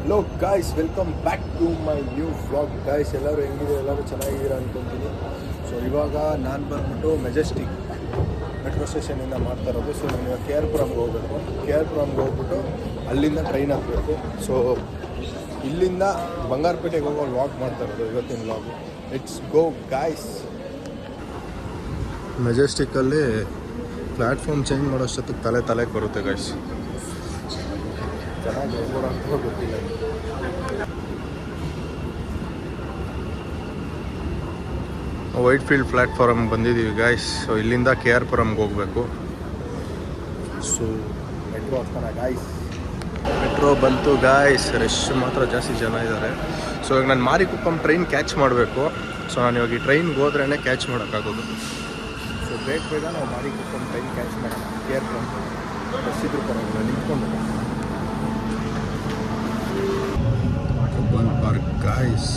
Hello guys, welcome back to my new vlog. Guys, ಎಲ್ಲರೂ ಹೆಂಗಿದೆ? ಎಲ್ಲರೂ ಚೆನ್ನಾಗಿದ್ದೀರಾ ಅಂದ್ಕೊತೀನಿ. ಸೊ ಇವಾಗ ನಾನು ಬಂದ್ಬಿಟ್ಟು ಮೆಜೆಸ್ಟಿಕ್ ಮೆಟ್ರೋ ಸ್ಟೇಷನಿಂದ ಮಾಡ್ತಾ ಇರೋದು. ಸೊ ನಾನು ಇವಾಗ ಕೆ ಆರ್ ಪುರಮ್ಗೆ ಹೋಗಬೇಕು. ಕೆ ಆರ್ ಪುರಮ್ಗೆ ಹೋಗ್ಬಿಟ್ಟು ಅಲ್ಲಿಂದ ಟ್ರೈನ್ ಹತ್ತಬೇಕು. ಸೊ ಇಲ್ಲಿಂದ ಬಂಗಾರಪೇಟೆಗೆ ಹೋಗೋ ವ್ಲಾಗ್ ಮಾಡ್ತಾ ಇರೋದು ಇವತ್ತಿನ ವ್ಲಾಗು. Let's go guys. ಮೆಜೆಸ್ಟಿಕ್ಕಲ್ಲಿ ಪ್ಲ್ಯಾಟ್ಫಾರ್ಮ್ ಚೇಂಜ್ ಮಾಡೋಷ್ಟೊತ್ತಿಗೆ ತಲೆ ಬರುತ್ತೆ ಗಾಯ್ಸ್. ಚೆನ್ನಾಗಿ ಹೋಗೋಣ ಅಂತ ಗೊತ್ತಿಲ್ಲ. ವೈಟ್ ಫೀಲ್ಡ್ ಪ್ಲ್ಯಾಟ್ಫಾರ್ಮ್ಗೆ ಬಂದಿದ್ದೀವಿ ಗಾಯ್ಸ್. ಸೊ ಇಲ್ಲಿಂದ ಕೆ ಆರ್ ಪುರಮ್ಗೆ ಹೋಗಬೇಕು. ಸೊ ಮೆಟ್ರೋ ಹತ್ತೋಣ ಗಾಯ್ಸ್. ಮೆಟ್ರೋ ಬಂತು ಗಾಯ್ಸ್. ರಶ್ ಮಾತ್ರ ಜಾಸ್ತಿ ಜನ ಇದ್ದಾರೆ. ಸೊ ಇವಾಗ ನಾನು ಮಾರಿಕುಪ್ಪಮ್ ಟ್ರೈನ್ ಕ್ಯಾಚ್ ಮಾಡಬೇಕು. ಸೊ ನಾನು ಇವಾಗ ಈ ಟ್ರೈನ್ಗೆ ಹೋದ್ರೇ ಕ್ಯಾಚ್ ಮಾಡೋಕ್ಕಾಗೋದು. ಸೊ ಬೇಗ ನಾವು ಮಾರಿಕುಪ್ಪಮ್ ಟ್ರೈನ್ ಕ್ಯಾಚ್ ಮಾಡೋಣ. ಕೆ ಆರ್ ಪುರಮ್ ಬಸ್ ಇದ್ರು ಪರವಾಗಿಲ್ಲ, ನಿಂತ್ಕೊಂಡು Cubbon park guys.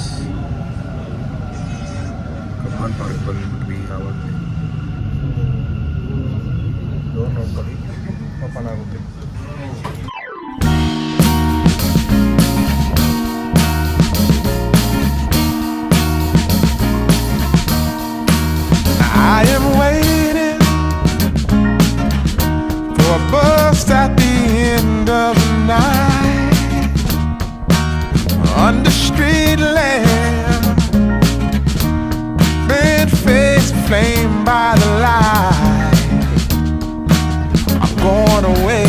Cubbon park ಬಂದ್ಬಿಟ್ವಿ. ಯಾವಾಗಲೇ ಡೋರ್ ನೋಡ್ಕೊಳ್ಳಿ, ಓಪನ್ ಆಗುತ್ತೆ. I am waiting for a bus at the end of the night, under street lamp, bed face flame by the light. I'm going away.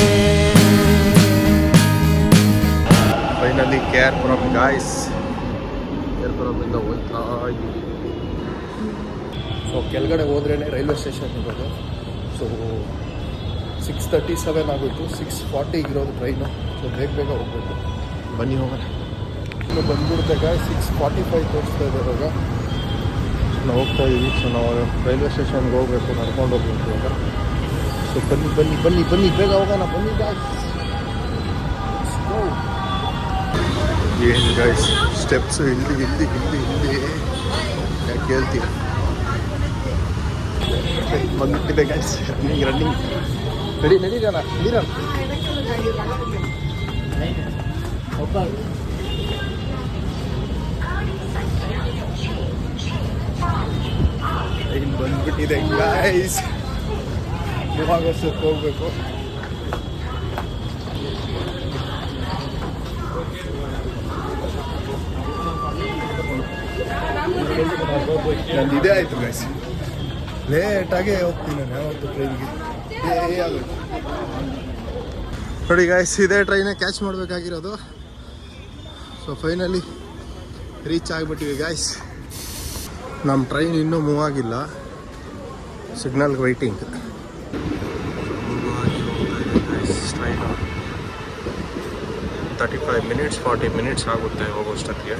Finally K R Puram guys. K R ಪುರಮಿಂದ ಹೋಗ್ತಾ ಇದ್ದೀವಿ. So ಕೆಳಗಡೆ ಹೋದ್ರೇ railway station ಇರೋದು. So 6:37 ಆಗೋಯ್ತು. 6:40 ಇರೋದು train. So ಬೇಗ ಹೋಗ್ಬೇಕು. ಬನ್ನಿ ಹೋಗೋಣ. ಇನ್ನು ಬಂದ್ಬಿಡುತ್ತೆ ಗಾಯ್ಸ್. 6:45 ತೋರಿಸ್ತಾ ಇದೆ ಇವಾಗ. ನಾವು ಹೋಗ್ತಾ ಇದ್ದೀವಿ. ಸೊ ನಾವು ರೈಲ್ವೆ ಸ್ಟೇಷನ್ಗೆ ಹೋಗ್ಬೇಕು, ನಡ್ಕೊಂಡು ಹೋಗ್ಬೇಕು ಇವಾಗ. ಸೊ ಬನ್ನಿ ಬೇಗ ಹೋಗೋಣ. ಬನ್ನಿ ಗಾಯ್ಸ್. ಏನು ಗಾಯ್ಸ್, ಸ್ಟೆಪ್ಸು ಇಲ್ಲಿ ಯಾಕೆ ಹೇಳ್ತೀವಿ. ಬಂದ್ಬಿಟ್ಟಿದೆ ಗಾಯ್ಸ್. ರನ್ನಿಂಗ್ ನಡೀರೋಣ. ಟ್ರೈನ್ ಬಂದ್ಬಿಟ್ಟಿದೆ ಗಾಯ್ಸ್. ಮೂವಾಗಷ್ಟಕ್ಕೆ ಹೋಗ್ಬೇಕು. ನಂದು ಇದೇ ಆಯಿತು ಗಾಯ್ಸ್. ಲೇಟಾಗೇ ಹೋಗ್ತೀನಿ ನಾನು ಯಾವತ್ತು ಟ್ರೈನ್ಗೆ. ಆಗುತ್ತೆ ನೋಡಿ ಗಾಯ್ಸ್, ಇದೇ ಟ್ರೈನೇ ಕ್ಯಾಚ್ ಮಾಡಬೇಕಾಗಿರೋದು. ಸೊ ಫೈನಲಿ ರೀಚ್ ಆಗಿಬಿಟ್ಟಿವಿ ಗಾಯ್ಸ್. ನಮ್ಮ ಟ್ರೈನ್ ಇನ್ನೂ ಮೂವ್ ಆಗಿಲ್ಲ. ಸಿಗ್ನಲ್ಗೆ ವೆಯ್ಟಿಂಗ್. ಟ್ರೈನು 35 ಮಿನಿಟ್ಸ್ 40 ಮಿನಿಟ್ಸ್ ಆಗುತ್ತೆ ಹೋಗೋಷ್ಟೊತ್ತಿಗೆ.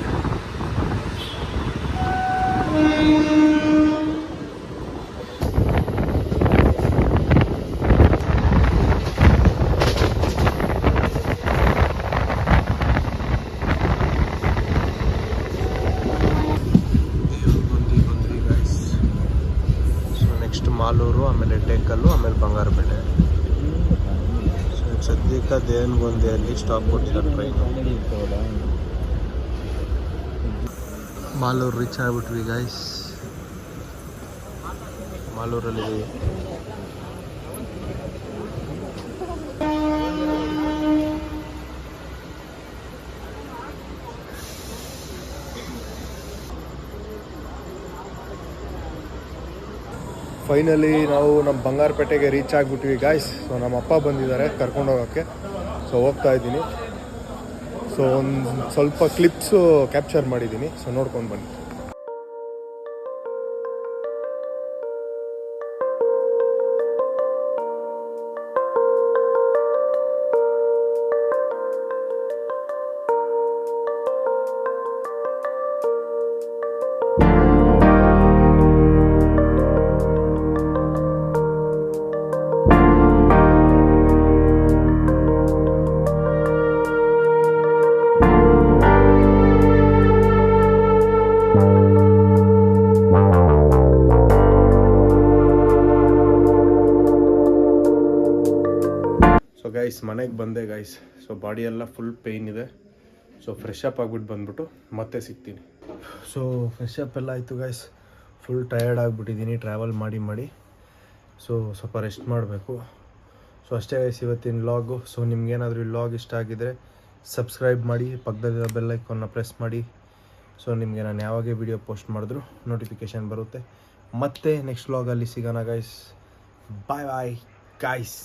ಮಾಲೂರು, ಆಮೇಲೆ ಟೇಕಲ್ಲು, ಆಮೇಲೆ ಬಂಗಾರಪೇಟೆ. ಸೊ ಸದ್ಯಕ್ಕೆ ದೇವನಗೊಂದಿಯಲ್ಲಿ ಸ್ಟಾಪ್ ಕೊಟ್ಟಿದ್ದಾರೆ ಟ್ರೈನು. ಮಾಲೂರು ರೀಚ್ ಆಗಿಬಿಟ್ವಿ ಗಾಯ್ಸ್. ಮಾಲೂರಲ್ಲಿದ್ದೀವಿ. ಫೈನಲಿ ನಾವು ನಮ್ಮ ಬಂಗಾರಪೇಟೆಗೆ ರೀಚ್ ಆಗಿಬಿಟ್ವಿ ಗಾಯ್ಸ್. ಸೊ ನಮ್ಮ ಅಪ್ಪ ಬಂದಿದ್ದಾರೆ ಕರ್ಕೊಂಡು ಹೋಗೋಕ್ಕೆ. ಸೊ ಹೋಗ್ತಾ ಇದ್ದೀನಿ. ಸೊ ಒಂದು ಸ್ವಲ್ಪ ಕ್ಲಿಪ್ಸು ಕ್ಯಾಪ್ಚರ್ ಮಾಡಿದ್ದೀನಿ. ಸೊ ನೋಡ್ಕೊಂಡು ಬನ್ನಿ. ಗೈಸ್ ಮನೆಗೆ ಬಂದೆ ಗೈಸ್. ಸೊ ಬಾಡಿ ಎಲ್ಲ ಫುಲ್ ಪೇಯ್ನ್ ಇದೆ. ಸೊ ಫ್ರೆಶ್ ಅಪ್ ಆಗಿಬಿಟ್ಟು ಬಂದ್ಬಿಟ್ಟು ಮತ್ತೆ ಸಿಗ್ತೀನಿ. ಸೊ ಫ್ರೆಶ್ ಅಪ್ ಎಲ್ಲ ಆಯಿತು ಗೈಸ್. ಫುಲ್ ಟಯರ್ಡ್ ಆಗಿಬಿಟ್ಟಿದ್ದೀನಿ ಟ್ರಾವೆಲ್ ಮಾಡಿ. ಸೊ ಸ್ವಲ್ಪ ರೆಸ್ಟ್ ಮಾಡಬೇಕು. ಸೊ ಅಷ್ಟೇ ಗೈಸ್ ಇವತ್ತಿನ ವ್ಲಾಗು. ಸೊ ನಿಮ್ಗೇನಾದರೂ ಈ ವ್ಲಾಗ್ ಇಷ್ಟ ಆಗಿದ್ದರೆ ಸಬ್ಸ್ಕ್ರೈಬ್ ಮಾಡಿ, ಪಕ್ಕದಲ್ಲಿರೋ ಬೆಲ್ ಐಕಾನ್ನ ಪ್ರೆಸ್ ಮಾಡಿ. ಸೊ ನಿಮಗೆ ನಾನು ಯಾವಾಗೇ ವಿಡಿಯೋ ಪೋಸ್ಟ್ ಮಾಡಿದ್ರು ನೋಟಿಫಿಕೇಷನ್ ಬರುತ್ತೆ. ಮತ್ತೆ ನೆಕ್ಸ್ಟ್ ವ್ಲಾಗಲ್ಲಿ ಸಿಗೋಣ ಗೈಸ್. ಬಾಯ್ ಬಾಯ್ ಗೈಸ್.